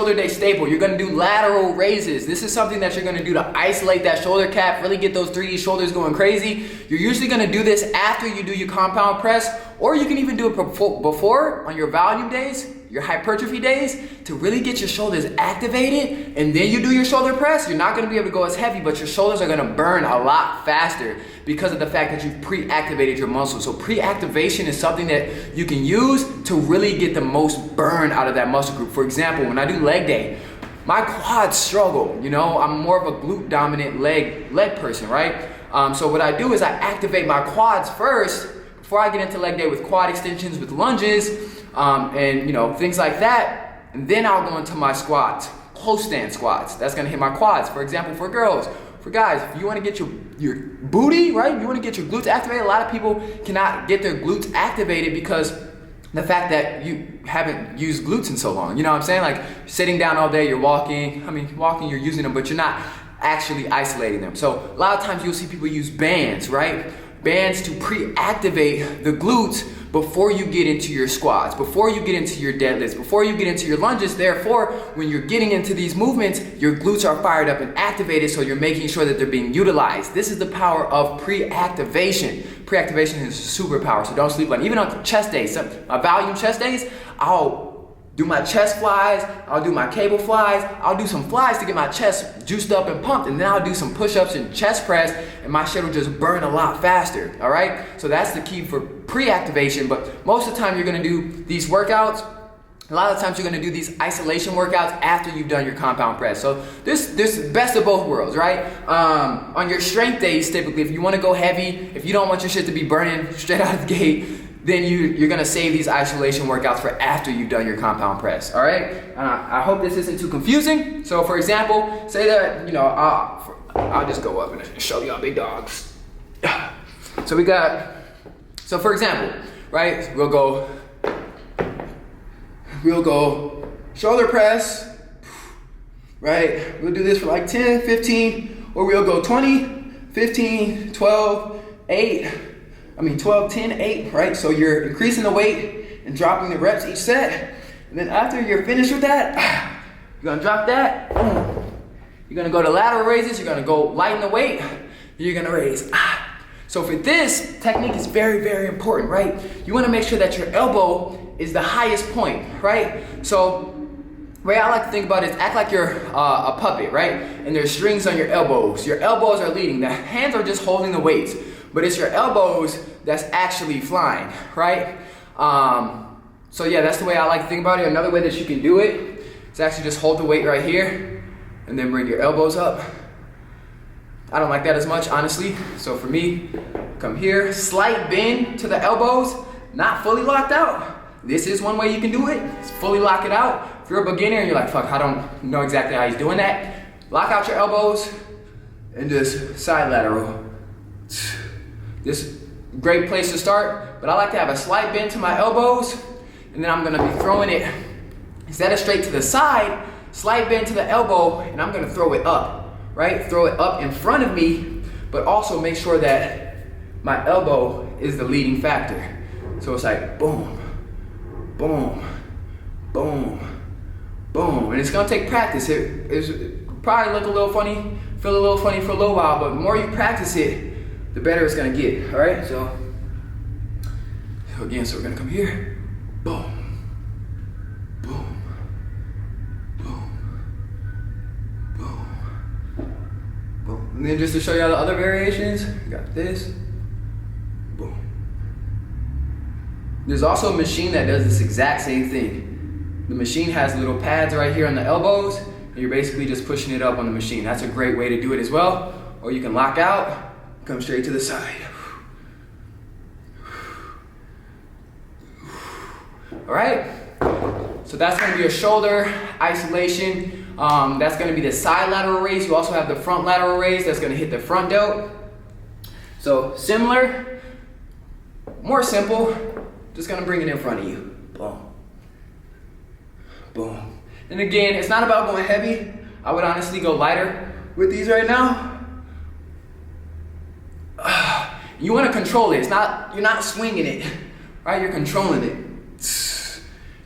shoulder day staple. You're gonna do lateral raises. This is something that you're gonna do to isolate that shoulder cap, really get those 3D shoulders going crazy. You're usually gonna do this after you do your compound press, or you can even do it before on your volume days, your hypertrophy days, to really get your shoulders activated, and then you do your shoulder press. You're not gonna be able to go as heavy, but your shoulders are gonna burn a lot faster because of the fact that you've pre-activated your muscle. So pre-activation is something that you can use to really get the most burn out of that muscle group. For example, when I do leg day, my quads struggle. You know, I'm more of a glute dominant leg person, right? So what I do is I activate my quads first before I get into leg day with quad extensions, with lunges, and you know, things like that. And then I'll go into my squats, close stand squats. That's gonna hit my quads. For example, for girls, for guys, if you wanna get your booty, right? You wanna get your glutes activated. A lot of people cannot get their glutes activated because the fact that you haven't used glutes in so long. You know what I'm saying? Like sitting down all day, you're walking. I mean, walking, you're using them, but you're not actually isolating them. So a lot of times you'll see people use bands, right? Bands to pre-activate the glutes before you get into your squats, before you get into your deadlifts, before you get into your lunges. Therefore, when you're getting into these movements, your glutes are fired up and activated, so you're making sure that they're being utilized. This is the power of pre-activation. Pre-activation is superpower, so don't sleep on it. Even on chest days, my volume chest days, I'll do my chest flies, I'll do my cable flies, I'll do some flies to get my chest juiced up and pumped, and then I'll do some push-ups and chest press, and my shit will just burn a lot faster, all right? So that's the key for pre-activation, but most of the time you're gonna do these workouts, a lot of times you're gonna do these isolation workouts after you've done your compound press. So this best of both worlds, right? On your strength days, typically, if you wanna go heavy, if you don't want your shit to be burning straight out of the gate, then you're gonna save these isolation workouts for after you've done your compound press, all right? I hope this isn't too confusing. So for example, say that, you know, I'll just go up and show y'all big dogs. So for example, right, we'll go shoulder press, right? We'll do this for like 10, 15, or we'll go 20, 15, 12, 12, 10, 8, right? So you're increasing the weight and dropping the reps each set. And then after you're finished with that, you're gonna drop that. You're gonna go to lateral raises. You're gonna go lighten the weight. You're gonna raise. So for this, technique is very, very important, right? You wanna make sure that your elbow is the highest point, right? So the way I like to think about it is act like you're a puppet, right? And there's strings on your elbows. Your elbows are leading. The hands are just holding the weights, but it's your elbows that's actually flying, right? So yeah, that's the way I like to think about it. Another way that you can do it is actually just hold the weight right here and then bring your elbows up. I don't like that as much, honestly. So for me, come here, slight bend to the elbows, not fully locked out. This is one way you can do it. It's fully lock it out. If you're a beginner and you're like, fuck, I don't know exactly how he's doing that, lock out your elbows and just side lateral. This great place to start, but I like to have a slight bend to my elbows, and then I'm gonna be throwing it, instead of straight to the side, slight bend to the elbow, and I'm gonna throw it up, right? Throw it up in front of me, but also make sure that my elbow is the leading factor. So it's like boom, boom, boom, boom, and it's gonna take practice. It's probably look a little funny, feel a little funny for a little while, but the more you practice it, the better it's gonna get, all right? So again, so we're gonna come here, boom, boom, boom, boom, boom. And then just to show you all the other variations, we got this, boom. There's also a machine that does this exact same thing. The machine has little pads right here on the elbows, and you're basically just pushing it up on the machine. That's a great way to do it as well. Or you can lock out, come straight to the side. All right, so that's gonna be a shoulder isolation. That's gonna be the side lateral raise. You also have the front lateral raise that's gonna hit the front delt. So similar, more simple, just gonna bring it in front of you. Boom, boom. And again, it's not about going heavy. I would honestly go lighter with these right now. You want to control it. You're not swinging it, right? You're controlling it.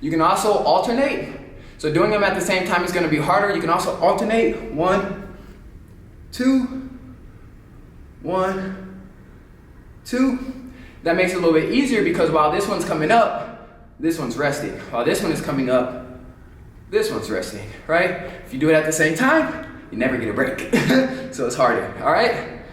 You can also alternate. So doing them at the same time is gonna be harder. You can also alternate 1, 2, 1, 2. That makes it a little bit easier because while this one's coming up, this one's resting. While this one is coming up, this one's resting, right? If you do it at the same time, you never get a break. So it's harder, all right?